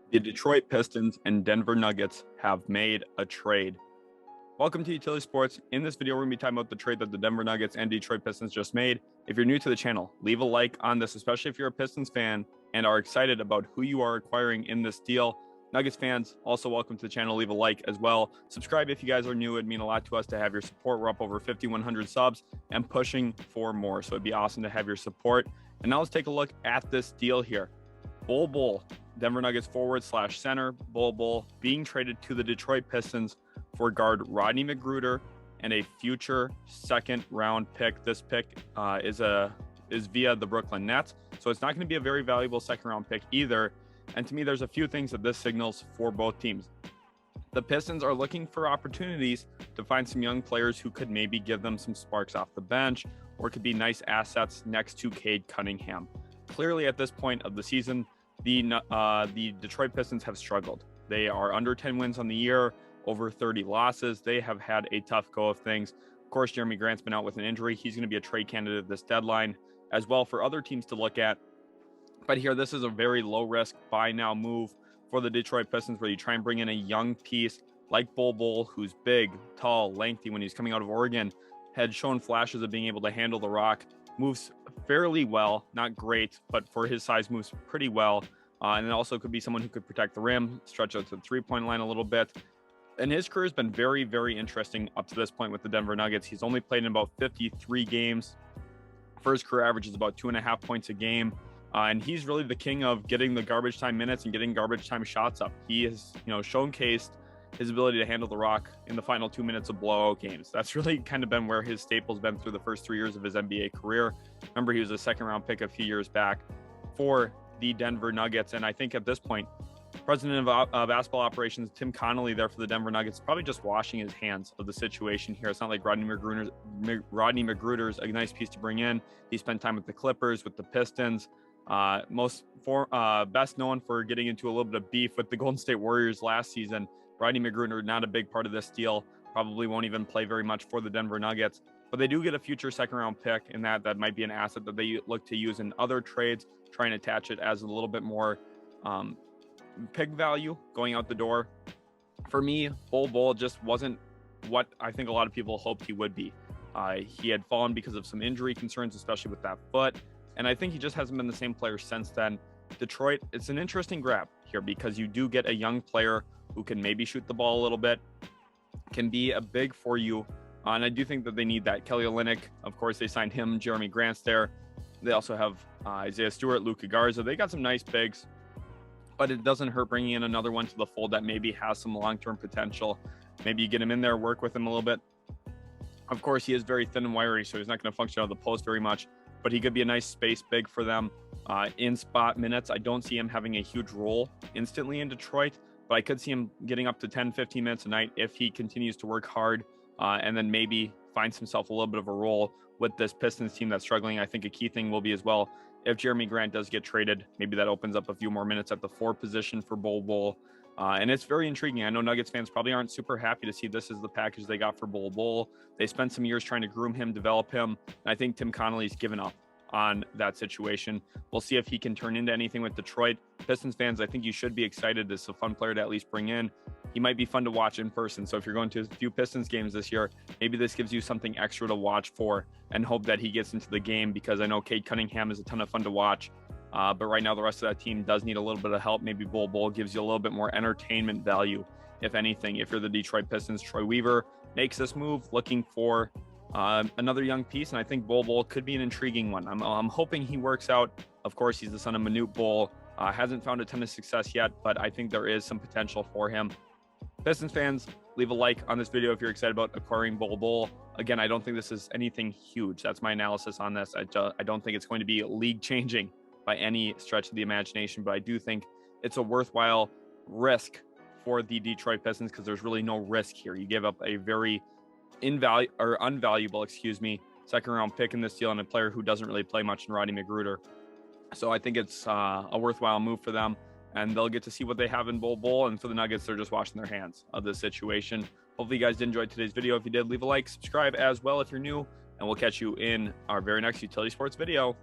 The Detroit Pistons and Denver Nuggets have made a trade. Welcome to Utility Sports. In this video, we're going to be talking about the trade that the Denver Nuggets and Detroit Pistons just made. If you're new to the channel, leave a like on this, especially if you're a Pistons fan and are excited about who you are acquiring in this deal. Nuggets fans, also welcome to the channel. Leave a like as well. Subscribe if you guys are new. It'd mean a lot to us to have your support. We're up over 5,100 subs and pushing for more. So it'd be awesome to have your support. And now let's take a look at this deal here. Bol Bol, Denver Nuggets forward / center, Bol Bol being traded to the Detroit Pistons for guard Rodney McGruder and a future second-round pick. This pick is via the Brooklyn Nets, so it's not going to be a very valuable second-round pick either. And to me, there's a few things that this signals for both teams. The Pistons are looking for opportunities to find some young players who could maybe give them some sparks off the bench or could be nice assets next to Cade Cunningham. Clearly, at this point of the season, the Detroit Pistons have struggled. They are under 10 wins on the year, over 30 losses. They have had a tough go of things. Of course, Jeremy Grant's been out with an injury. He's going to be a trade candidate this deadline as well for other teams to look at. But here, this is a very low-risk buy-now move for the Detroit Pistons where you try and bring in a young piece like Bol Bol, who's big, tall, lengthy when he's coming out of Oregon, had shown flashes of being able to handle the rock, moves fairly well, not great, but for his size moves pretty well. And it also could be someone who could protect the rim, stretch out to the three-point line a little bit. And his career has been very, very interesting up to this point with the Denver Nuggets. He's only played in about 53 games. First career average is about 2.5 points a game. And he's really the king of getting the garbage time minutes and getting garbage time shots up. He has, showcased his ability to handle the rock in the final 2 minutes of blowout games. That's really kind of been where his staple's been through the first 3 years of his NBA career. Remember, he was a second-round pick a few years back for the Denver Nuggets. And I think at this point, president of basketball operations, Tim Connolly there for the Denver Nuggets, probably just washing his hands of the situation here. It's not like Rodney Magruder's a nice piece to bring in. He spent time with the Clippers, with the Pistons. Best known for getting into a little bit of beef with the Golden State Warriors last season. Rodney McGruder, not a big part of this deal, probably won't even play very much for the Denver Nuggets, but they do get a future second-round pick, and that might be an asset that they look to use in other trades, try and attach it as a little bit more pick value going out the door. For me, Bol Bol just wasn't what I think a lot of people hoped he would be. He had fallen because of some injury concerns, especially with that foot, and I think he just hasn't been the same player since then. Detroit, it's an interesting grab here because you do get a young player who can maybe shoot the ball a little bit, can be a big for you. And I do think that they need that. Kelly Olynyk, of course, they signed him. Jeremy Grant's there. They also have Isaiah Stewart, Luka Garza. They got some nice bigs, but it doesn't hurt bringing in another one to the fold that maybe has some long-term potential. Maybe you get him in there, work with him a little bit. Of course, he is very thin and wiry, so he's not going to function out of the post very much, but he could be a nice space big for them in spot minutes. I don't see him having a huge role instantly in Detroit, but I could see him getting up to 10, 15 minutes a night if he continues to work hard and then maybe finds himself a little bit of a role with this Pistons team that's struggling. I think a key thing will be as well, if Jeremy Grant does get traded, maybe that opens up a few more minutes at the 4 position for Bol Bol. And it's very intriguing. I know Nuggets fans probably aren't super happy to see this as the package they got for Bol Bol. They spent some years trying to groom him, develop him, and I think Tim Connolly's given up on that situation. We'll see if he can turn into anything with Detroit. Pistons fans, I think you should be excited. This is a fun player to at least bring in. He might be fun to watch in person. So if you're going to a few Pistons games this year, maybe this gives you something extra to watch for and hope that he gets into the game, because I know Cade Cunningham is a ton of fun to watch. But right now, the rest of that team does need a little bit of help. Maybe Bol Bol gives you a little bit more entertainment value, if anything. If you're the Detroit Pistons, Troy Weaver makes this move looking for another young piece, and I think Bol Bol could be an intriguing one. I'm hoping he works out. Of course, he's the son of Manute Bol. Hasn't found a ton of success yet, but I think there is some potential for him. Pistons fans, leave a like on this video if you're excited about acquiring Bol Bol. Again, I don't think this is anything huge. That's my analysis on this. I don't think it's going to be league-changing by any stretch of the imagination, but I do think it's a worthwhile risk for the Detroit Pistons because there's really no risk here. You give up a very unvaluable, second-round pick in this deal and a player who doesn't really play much in Rodney McGruder. So I think it's a worthwhile move for them, and they'll get to see what they have in Bol Bol. And for the Nuggets, they're just washing their hands of this situation. Hopefully you guys did enjoy today's video. If you did, leave a like, subscribe as well if you're new, and we'll catch you in our very next Utility Sports video.